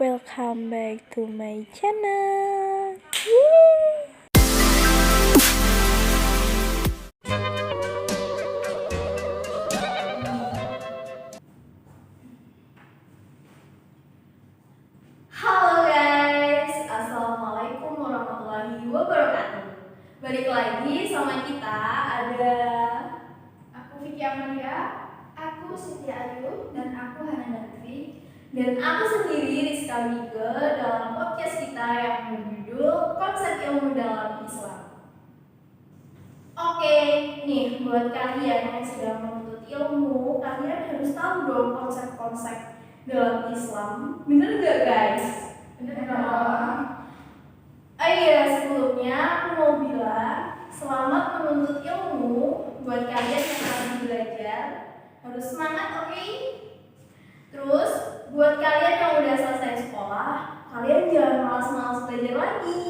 welcome back to my channel. Yeay. Halo guys, assalamualaikum warahmatullahi wabarakatuh. Balik lagi sama kita, ada Aku Vicky Amalia, aku Siti Ayu, dan aku Hana Natri, dan aku sendiri Rizka Mike dalam podcast kita yang berjudul Konsep Ilmu dalam Islam. Oke, nih buat kalian yang sedang menuntut ilmu, kalian harus tahu dong konsep-konsep dalam Islam. Bener gak guys? bener dong? Iya, sebelumnya aku mau bilang selamat menuntut ilmu buat kalian yang lagi belajar. Harus semangat, oke? Terus buat kalian yang udah selesai sekolah, kalian jangan malas-malas belajar lagi.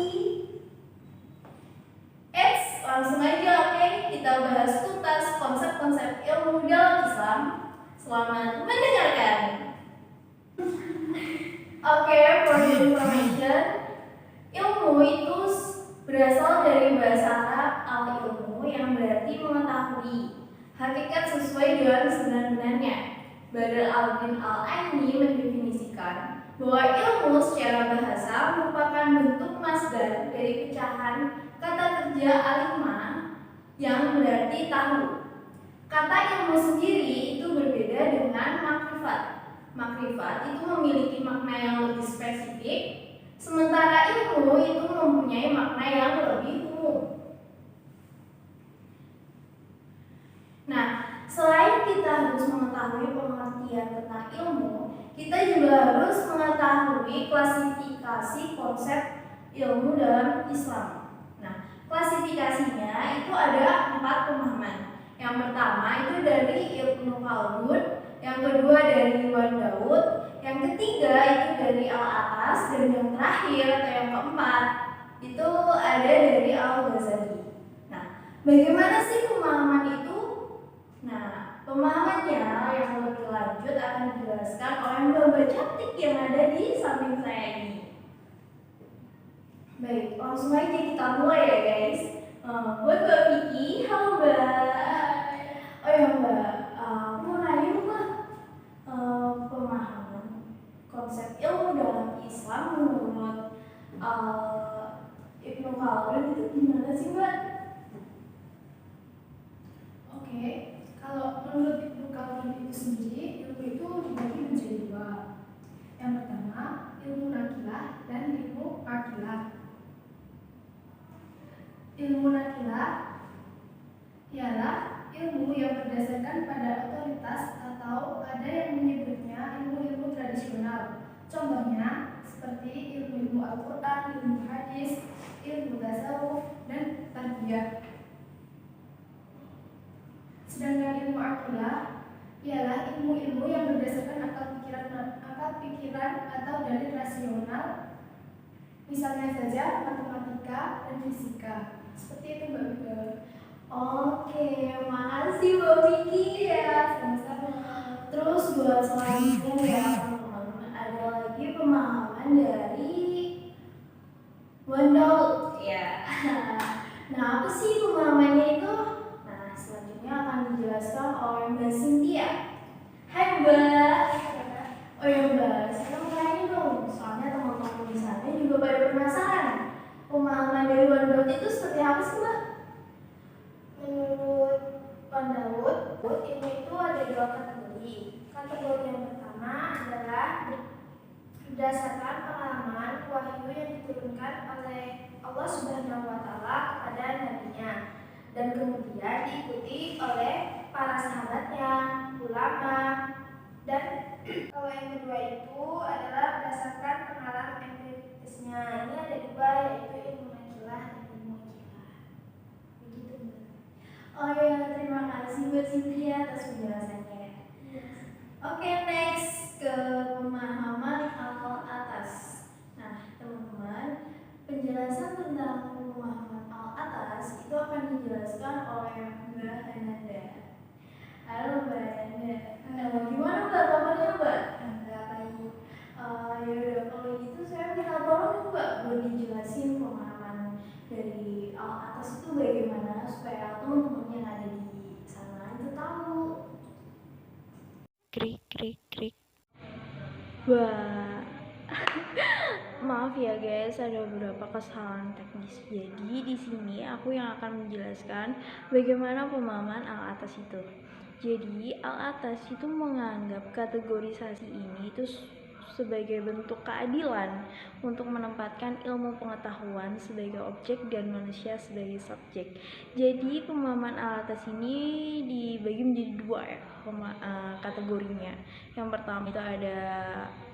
Langsung aja, oke? Kita bahas tuntas konsep-konsep ilmu dalam Islam. Selamat mendengarkan. Oke, for your information, ilmu itu berasal dari bahasa Arab al-ilmu yang berarti mengetahui. Hakikat sesuai dengan sebenar-benarnya. Badal al-Din al-Aini mendefinisikan bahwa ilmu secara bahasa merupakan bentuk masdar dari pecahan kata kerja alima yang berarti tahu. Kata ilmu sendiri itu berbeda dengan makrifat. Makrifat itu memiliki makna yang lebih spesifik, sementara ilmu itu mempunyai makna yang lebih umum. Nah, selain kita harus mengetahui pengertian tentang ilmu, kita juga harus mengetahui klasifikasi konsep ilmu dalam Islam. Nah, klasifikasinya itu ada 4 pemahaman. Yang pertama itu dari Ibnu Khaldun, yang kedua dari Iwan Daud, yang ketiga itu dari Al-Atas, dan yang terakhir atau yang keempat itu ada dari Al-Ghazali. Nah, bagaimana sih pemahaman itu? Nah, pemahamannya yang lebih lanjut akan dijelaskan oleh Mbak cantik yang ada di samping saya ini. Baik, langsung aja kita mulai ya guys. Buat Mbak Vicky, halo Mbak. Oh ya Mbak, mau nanya Mbak, pemahaman konsep ilmu dalam Islam menurut Ibnu Khaldun itu gimana sih Mbak? Oke, kalau menurut Ibnu Khaldun itu sendiri, ilmu itu dibagi menjadi 2. Yang pertama, ilmu nakilah dan ilmu akilah. Ilmu nakilah ialah ilmu yang berdasarkan pada otoritas atau ada yang menyebutnya ilmu-ilmu tradisional. Contohnya seperti ilmu-ilmu Al-Quran, ilmu hadis, ilmu tasawuf, dan tarbiyah. Sedangkan ilmu akilah ialah ilmu-ilmu yang berdasarkan akal pikiran atau dari rasional. Misalnya saja matematika dan fisika. Seperti itu Mbak Vika. Oke, makasih Mbak Vicky ya. Sama-sama. Terus buat selanjutnya ya teman-teman, ada lagi pemahaman dari Wendell ya. Nah, apa sih pemahamannya itu? Nah, selanjutnya akan dijelaskan oleh Mbak Cynthia. Hai Mbak. Oh ya Mbak, saya mau tanya dong, soalnya teman-teman di sana juga pada penasaran. Pemahaman dari Wendell itu seperti apa sih Mbak? Menurut Pandaud, ilmu itu ada 2 kategori. Kategori yang pertama adalah berdasarkan pengalaman wahyu yang diturunkan oleh Allah Subhanahu wa Ta'ala kepada nabinya, dan kemudian diikuti oleh para sahabatnya, ulama. Dan kalau yang kedua itu adalah berdasarkan pengalaman empirisnya. Ini ada 2, yaitu ilmu nakilah dan ilmu akilah. Begitu Mbak. Oh ya, terima kasih Mbak Cynthia atas penjelasannya. Oke, next ke pemahaman al-atas. Nah, teman-teman, penjelasan tentang pemahaman al-atas itu akan dijelaskan oleh Mbak Hananda. Halo Mbak Hananda. Gimana Mbak kabarnya Mbak? Enggak baik. Ya yaudah kalau gitu saya minta tolong Mbak buat dijelasin pemahaman dari atas itu bagaimana supaya teman-teman yang ada di sana itu tahu. Krik krik krik. Wah. Maaf ya guys, ada beberapa kesalahan teknis. Jadi di sini aku yang akan menjelaskan bagaimana pemahaman al atas itu. Jadi al atas itu menganggap kategorisasi ini itu sebagai bentuk keadilan untuk menempatkan ilmu pengetahuan sebagai objek dan manusia sebagai subjek. Jadi pemahaman al atas ini dibagi menjadi dua ya kategorinya. Yang pertama itu ada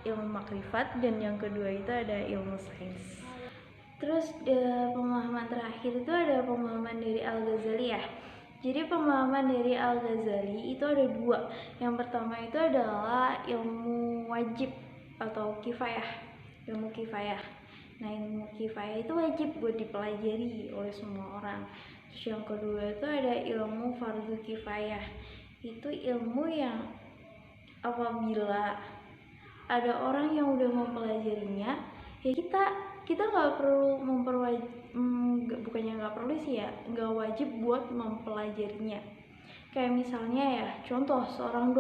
ilmu makrifat dan yang kedua itu ada ilmu sains. Terus pemahaman terakhir itu ada pemahaman dari Al-Ghazali ya. Jadi pemahaman dari Al-Ghazali itu ada dua. Yang pertama itu adalah ilmu wajib atau kifayah, ilmu kifayah. Nah, ilmu kifayah itu wajib buat dipelajari oleh semua orang. Terus yang kedua itu ada ilmu fardu kifayah. Itu ilmu yang apabila ada orang yang udah mempelajarinya, ya kita nggak perlu bukannya nggak perlu sih ya, nggak wajib buat mempelajarinya. Kayak misalnya ya, contoh seorang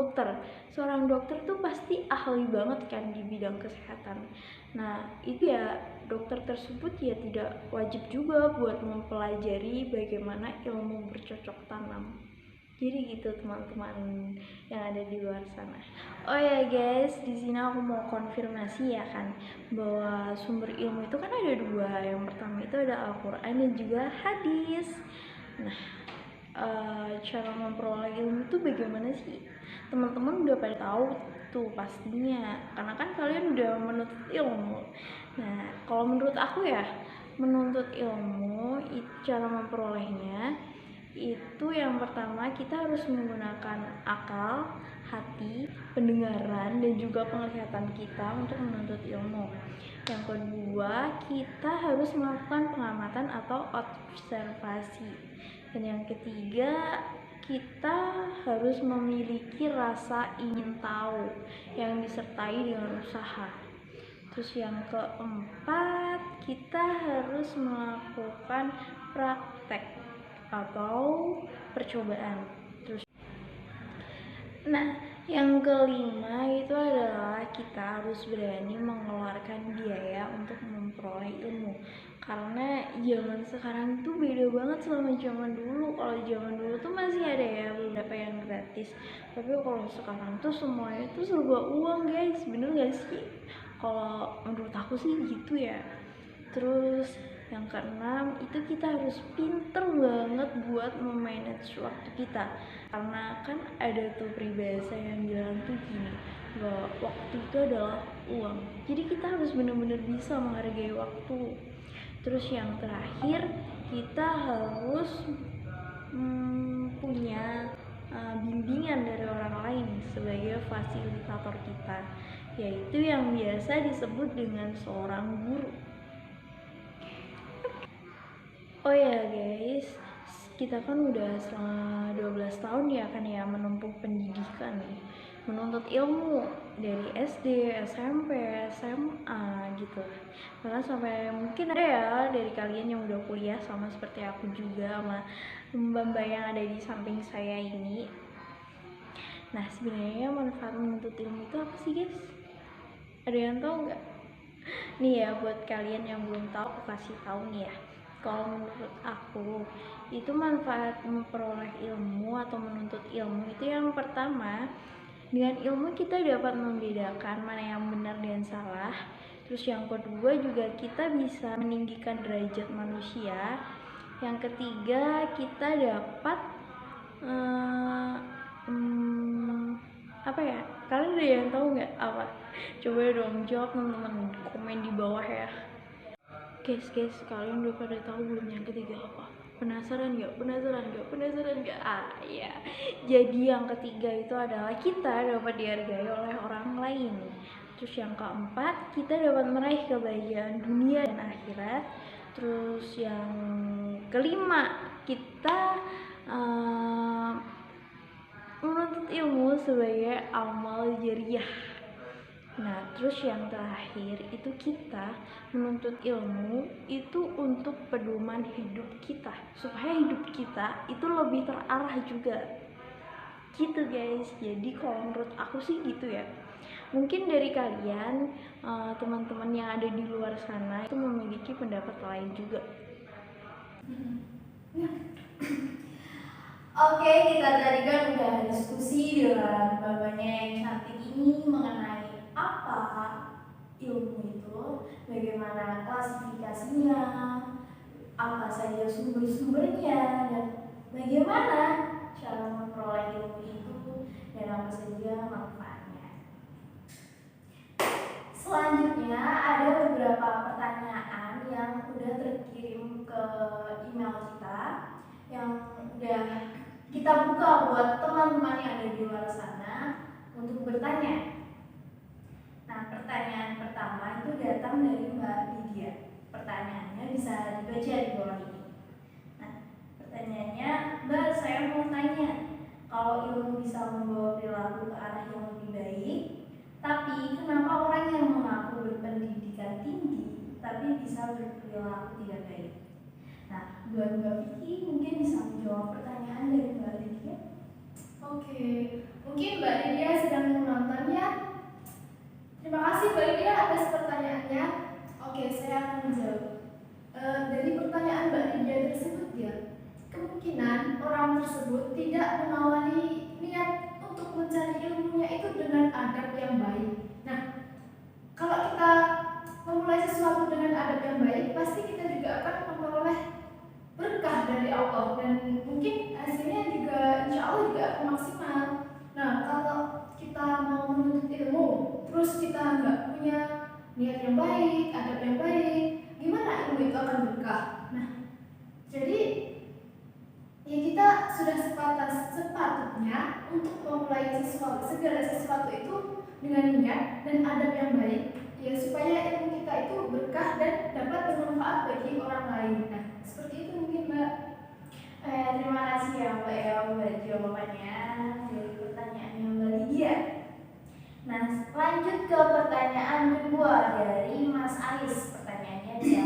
dokter tuh pasti ahli banget kan di bidang kesehatan. Nah itu ya dokter tersebut ya tidak wajib juga buat mempelajari bagaimana ilmu bercocok tanam. Jadi gitu teman-teman yang ada di luar sana. Oh ya guys, di sini aku mau konfirmasi ya kan bahwa sumber ilmu itu kan ada dua. Yang pertama itu ada Al-Quran dan juga hadis. Nah, cara memperoleh ilmu itu bagaimana sih? Teman-teman udah pada tahu tuh pastinya, karena kan kalian udah menuntut ilmu. Nah, kalau menurut aku ya, menuntut ilmu cara memperolehnya itu yang pertama kita harus menggunakan akal, hati, pendengaran dan juga penglihatan kita untuk menuntut ilmu. Yang kedua, kita harus melakukan pengamatan atau observasi. Dan yang ketiga, kita harus memiliki rasa ingin tahu yang disertai dengan usaha. Terus yang keempat, kita harus melakukan praktek atau percobaan. Terus yang kelima itu adalah kita harus berani mengeluarkan biaya untuk memperoleh ilmu. Karena zaman sekarang tuh beda banget sama zaman dulu. Kalau zaman dulu tuh masih ada ya beberapa yang gratis. Tapi kalau sekarang tuh semuanya tuh serba uang guys, bener gak sih? Kalau menurut aku sih gitu ya. Terus yang keenam itu kita harus pinter banget buat memanage waktu kita. Karena kan ada tuh peribahasa yang bilang tuh gini, bahwa waktu itu adalah uang. Jadi kita harus benar-benar bisa menghargai waktu. Terus yang terakhir kita harus punya bimbingan dari orang lain sebagai fasilitator kita, yaitu yang biasa disebut dengan seorang guru. Oh ya guys, kita kan udah selama 12 tahun ya kan ya menempuh pendidikan nih, menuntut ilmu dari SD, SMP, SMA gitu. Bahkan sampai mungkin ada ya dari kalian yang udah kuliah sama seperti aku juga, sama mbak-mbak yang ada di samping saya ini. Nah sebenarnya manfaat menuntut ilmu itu apa sih guys? Ada yang tahu nggak? Nih ya buat kalian yang belum tahu, aku kasih tahu nih ya. Kalau menurut aku itu manfaat memperoleh ilmu atau menuntut ilmu itu yang pertama, dengan ilmu kita dapat membedakan mana yang benar dan salah. Terus yang kedua juga kita bisa meninggikan derajat manusia. Yang ketiga kita dapat apa ya? Kalian ada yang tahu nggak apa? Coba dong jawab teman-teman, komen di bawah ya. Guys, kalian udah pada tahu belum yang ketiga apa? Penasaran nggak? Ya. Jadi yang ketiga itu adalah kita dapat dihargai oleh orang lain. Terus yang keempat, kita dapat meraih kebahagiaan dunia dan akhirat. Terus yang kelima, kita menuntut ilmu sebagai amal jariah. Nah, terus yang terakhir itu kita menuntut ilmu itu untuk pedoman hidup kita, supaya hidup kita itu lebih terarah juga. Gitu guys. Jadi kalau menurut aku sih gitu ya. Mungkin dari kalian teman-teman yang ada di luar sana itu memiliki pendapat lain juga. Oke, kita tadi kan udah diskusi dengan bapaknya yang cantik ini mengenai apa ilmu itu, bagaimana klasifikasinya, apa saja sumber-sumbernya, dan bagaimana cara memperoleh ilmu itu, dan apa saja manfaatnya. Selanjutnya ada beberapa pertanyaan yang udah terkirim ke email kita yang udah kita buka buat teman-teman yang ada di luar sana untuk bertanya. Nah, pertanyaan pertama itu datang dari Mbak Lydia. Pertanyaannya bisa dibaca di bawah ini. Nah, pertanyaannya, Mbak, saya mau tanya, kalau ilmu bisa membawa perilaku ke arah yang lebih baik, tapi kenapa orang yang mengaku berpendidikan tinggi tapi bisa berperilaku tidak baik? Nah, buat Mbak Vicky mungkin bisa menjawab pertanyaan dari Mbak Lydia. Oke, mungkin Mbak Lydia sedang menonton ya. Terima kasih Mbak Lydia atas pertanyaannya. Oke, saya akan menjawab. Dari pertanyaan Mbak Lydia tersebut ya, kemungkinan orang tersebut tidak mengawali niat untuk mencari ilmunya itu dengan adab yang baik. Nah, kalau kita memulai sesuatu dengan adab yang baik, pasti kita juga akan memperoleh berkah dari Allah dan mungkin hasilnya juga insya Allah juga akan maksimal. Nah, kalau kita mau menuntut ilmu terus kita nggak punya niat yang baik, adab yang baik, gimana ilmu itu akan berkah? Nah, jadi ya kita sudah sepatutnya untuk memulai segala sesuatu itu dengan niat dan adab yang baik, ya supaya ilmu kita itu berkah dan dapat bermanfaat bagi orang lain. Nah, seperti itu mungkin Mbak. Terima kasih ya Mbak ya buat jawabannya dari pertanyaannya Mbak Lydia. Nah, lanjut ke pertanyaan kedua dari Mas Aris. Pertanyaannya bisa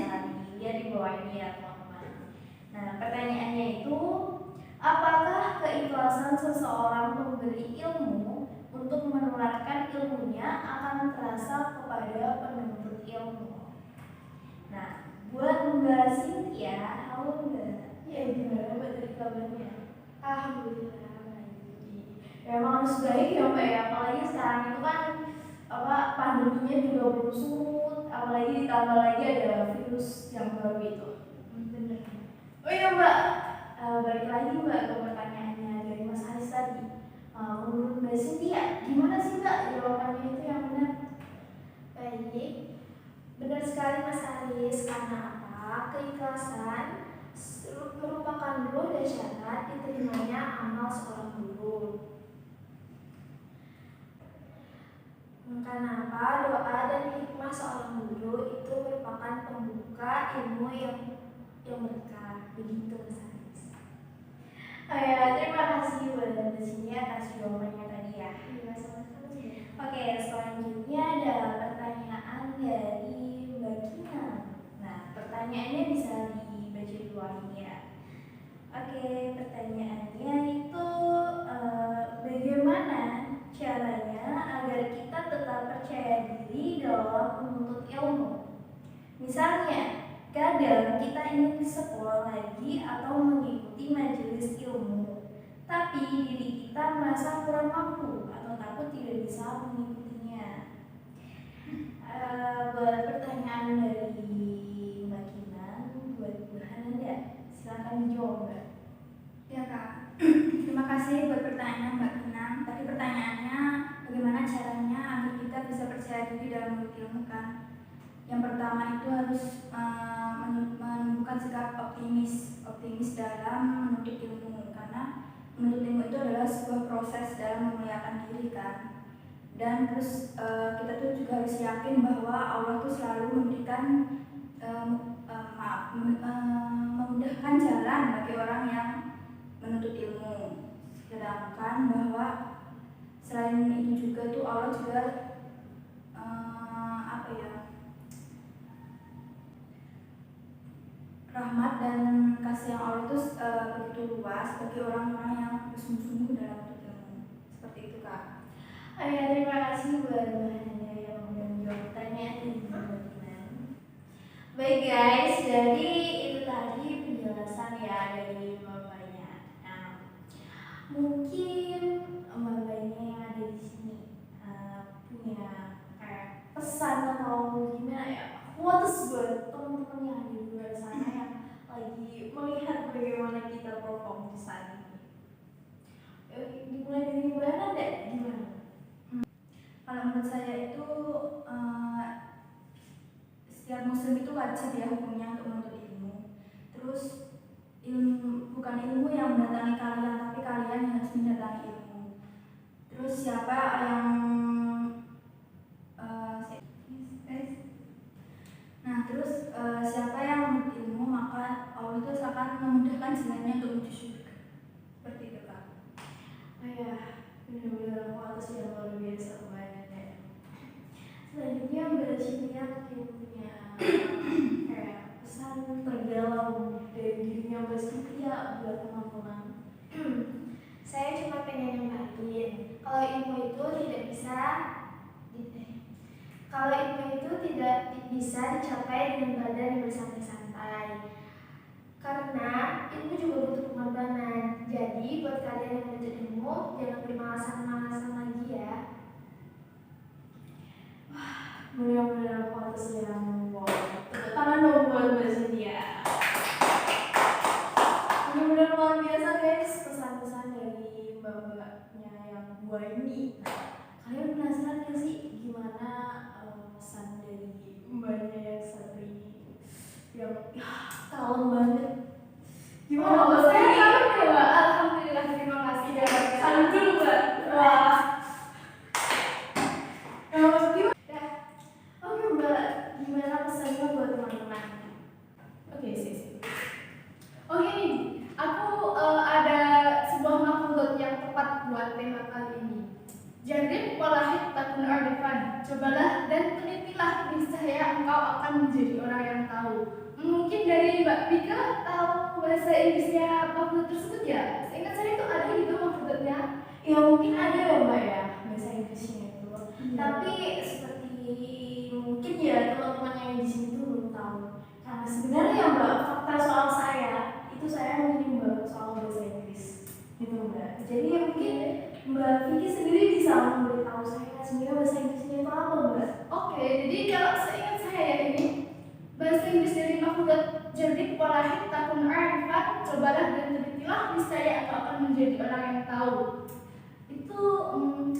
dilihat di bawah ini ya teman-teman. Nah, pertanyaannya itu, apakah keikhlasan seseorang memberi ilmu untuk menularkan ilmunya akan terasa kepada penuntut ilmu? Nah, buat Mbak Cynthia, halo Mbak. Ya, gimana Mbak dari kabarnya? Alhamdulillah. Memang harus baik ya Mbak ya, apalagi sekarang itu kan pandeminya juga belum surut, apalagi ditambah lagi ada virus yang baru itu. Benar. Oh iya Mbak, balik lagi Mbak ke pertanyaannya dari Mas Aris tadi. Menurut Mbak Cynthia, gimana sih Mbak jawabannya itu yang benar? Baik, benar sekali Mas Aris. Karena apa? Keikhlasan merupakan ruh dan syarat diterimanya amal seorang guru. Karena apa? Doa dan hikmah seorang guru itu merupakan pembuka ilmu yang berkah. Begitu Mas Aris. Oh ya, terima kasih buat Mbak Cynthia atas jawabannya tadi ya. Iya, sama-sama. Oke, selanjutnya ada pertanyaan dari Mbak Kina. Nah, pertanyaannya bisa dibaca di bawah ini ya. Oke, pertanyaannya itu bagaimana caranya agar kita tetap percaya diri dalam menuntut ilmu? Misalnya, kadang kita ingin sekolah lagi atau mengikuti majelis ilmu, tapi diri kita merasa kurang mampu atau takut tidak bisa mengikutinya. Buat pertanyaan dari Mbak Kinan, buat Bu Hananda, silakan dijawab Mbak. Ya Kak, terima kasih buat pertanyaan Mbak Kinang. Tadi pertanyaannya bagaimana caranya agar kita bisa percaya diri dalam menuntut ilmu kan? Yang pertama itu harus menumbuhkan sikap optimis dalam menuntut ilmu, karena menuntut ilmu itu adalah sebuah proses dalam memuliakan diri kan. Dan terus kita tuh juga harus yakin bahwa Allah tuh selalu memberikan memudahkan jalan bagi orang yang menuntut ilmu. Sedangkan bahwa selain itu juga tuh Allah juga rahmat dan kasih yang Allah itu begitu luas bagi orang-orang yang bersungguh-sungguh dalam menuntut ilmu. Seperti itu, Kak. Ya, terima kasih buat Mbak Handa yang udah menjawab pertanyaan ini. Baik guys, jadi itu tadi penjelasan ya dari Mbak-mbaknya. Nah, mungkin Mbak-mbaknya yang ada di sini punya kayak pesan atau gimana ya, quotes buat teman-teman yang ada di luar sana yang lagi melihat bagaimana kita perform di sana. Dimulai dari Mbak Handa, gimana? Kalau menurut saya itu setiap muslim itu wajib ya hukumnya untuk menuntut ilmu. Terus bukan ilmu yang mendatangi kalian, tapi kalian yang harus mendatangi ilmu. Terus siapa yang siapa yang menuntut ilmu, maka Allah itu akan memudahkan jalannya untuk menuju surga. Seperti itu, Kak. Ya, benar-benar kualitas yang luar biasa banget ya. Selanjutnya Mbak Cynthia mungkin punya kayak pesan terdalam dari dirinya Mbak Cynthia buat teman-teman. Saya cuma pengen nyampein kalau ilmu itu tidak bisa dicapai dengan badan yang bersantai-santai. Karena ilmu juga butuh pengorbanan. Jadi buat kalian yang menuntut ilmu, jangan bermalasan-malasan lagi ya. Benar-benar kualitas yang wow. Tepuk tangan dong buat Mbak Cynthia. Benar-benar luar biasa guys pesan-pesan dari mbak-mbaknya yang dua ini. Kalian penasaran gak sih gimana pesan dari mbaknya yang satu ini yang kalem banget? Gimana Mbak saya Cynthia? tahu ya, Mbak. Alhamdulillah, terima kasih ya. Salut dulu Mbak. Wah. Oke Mbak, gimana pesannya buat teman-teman? Oke, sih. Oke nih, aku ada sebuah makhluk yang tepat buat tema kali ini. Jarib walahid takun arifan. Cobalah dan telitilah, niscaya engkau akan menjadi orang yang tahu. Mungkin dari Mbak Pika tahu bahasa Inggrisnya makhluk tersebut ya? Seingat saya itu ada gitu makhluknya. Ya mungkin ada ya Mbak ya bahasa Inggrisnya itu. Tapi seperti mungkin ya teman-teman yang di sini tuh belum tahu. Karena sebenarnya Mbak, fakta soal saya itu saya minim banget soal bahasa Inggris gitu Mbak. Jadi ya mungkin Mbak Vicky sendiri bisa memberitahu saya sebenarnya bahasa Inggrisnya itu apa Mbak? Oke, jadi kalau seingat saya ya ini bahasa Inggris dari makhluk jarib walahid takun arifan. Cobalah dan telitilah, niscaya engkau akan menjadi orang yang tahu. Itu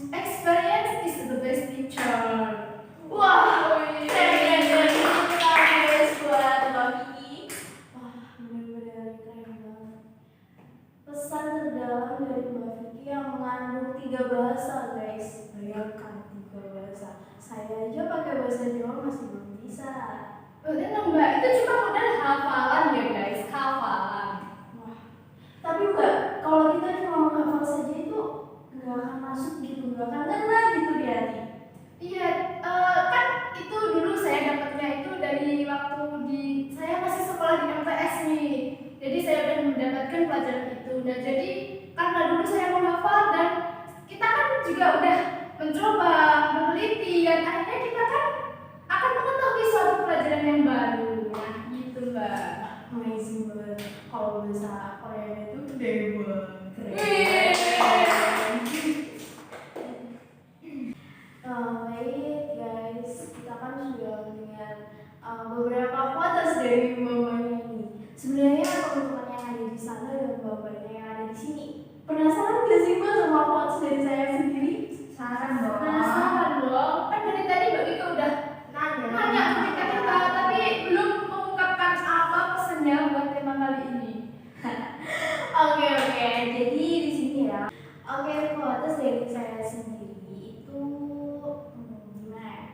experience is the best teacher. Wah, keren guys buat Mbak Vicky. Wah, benar-benar keren banget. Pesan terdalam dari Mbak Vicky yang mengandung 3 bahasa guys. Bayangkan 3 bahasa. Saya aja pakai bahasa Jawa masih belum bisa. Tenang Mbak, itu cuma modal hafalan ya guys, hafalan. Wah, tapi Mbak, kalau kita cuma menghafal saja itu nggak akan masuk gitu, nggak akan kena gitu di hati. Iya, kan itu dulu saya dapatnya itu dari waktu saya masih sekolah di MTS nih. Jadi saya udah mendapatkan pelajaran itu. Nah jadi karena dulu saya menghafal dan kita kan juga udah mencoba meneliti dan akhirnya kita kan akan mengetahui suatu pelajaran yang baru. Nah gitu Mbak. Amazing banget. Kalau bahasa Korea itu dewa. Baik guys, kita kan sudah mendengar beberapa quotes dari mbak-mbaknya ini. Sebenarnya teman-teman yang ada di sana dan mbak-mbaknya yang ada di sini penasaran gak sih Mbak sama quotes dari saya sendiri? Penasaran dong. Kan dari tadi Mbak Ika udah nanya ke kita, tapi belum mengungkapkan apa pesannya buat tema kali ini. Oke, jadi di sini ya. Oke, quotes dari saya sendiri itu gimana ya?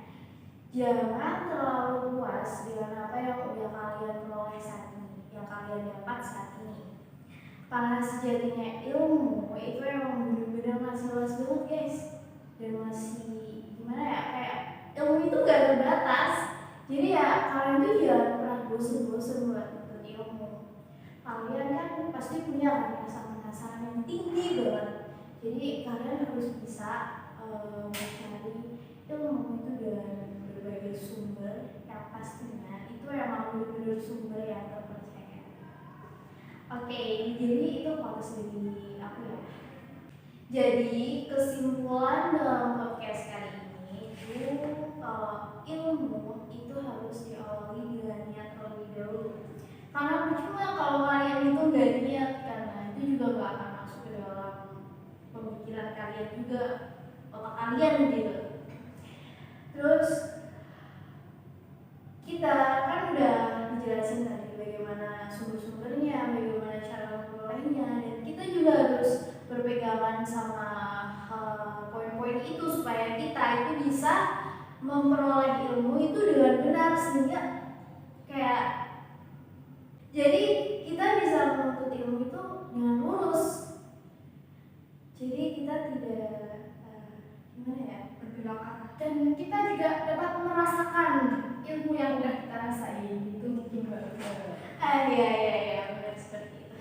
Jangan terlalu puas dengan apa yang udah kalian peroleh saat ini, yang kalian dapat saat ini. Karena sejatinya ilmu itu emang bener-bener masih luas banget guys. Dan masih gimana ya, kayak ilmu itu gak terbatas Jadi ya kalian tuh jangan pernah bosen-bosen buat nuntut ilmu. Kalian kan pasti punya kan rasa penasaran yang tinggi banget. Jadi kalian harus bisa mencari ilmu itu dari berbagai sumber yang pastinya itu emang benar-benar sumber yang terpercaya. Oke, jadi itu fokus dari aku ya. Jadi kesimpulan dalam podcast kali ini itu kalau ilmu itu harus diawali dengan niat terlebih dahulu. Karena percuma kalau kalian itu nggak niat, karena itu juga nggak akan masuk ke dalam pemikiran kalian juga, otak kalian gitu. Terus kita kan udah dijelasin tadi bagaimana sumber-sumbernya, bagaimana cara memperolehnya, dan kita juga harus berpegangan sama poin-poin itu supaya kita itu bisa memperoleh ilmu itu dengan benar, sehingga kayak jadi kita bisa menuntut ilmu itu dengan lurus. Jadi kita tidak gimana ya, berbelok arah, dan kita juga dapat merasakan ilmu yang udah kita rasain gitu mungkin Mbak. Iya benar seperti itu.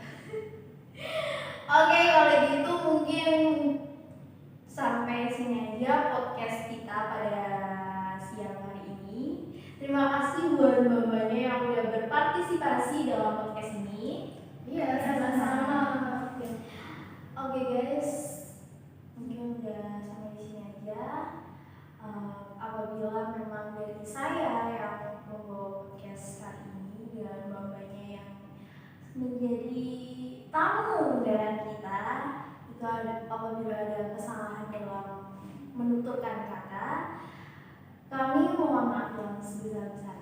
Oke, kalau gitu mungkin sampai sini aja podcast kita pada siang hari ini. Terima kasih buat mbak-mbaknya yang udah berpartisipasi dalam podcast ini. Iya, sama-sama. Oke guys, mungkin udah sampai di sini aja. Apabila memang dari saya yang membawa podcast kali ini dan mbak-mbaknya yang menjadi tamu undangan kita, itu apabila ada kesalahan dalam menuturkan kata, kami mohon maaf yang sebesar-besarnya.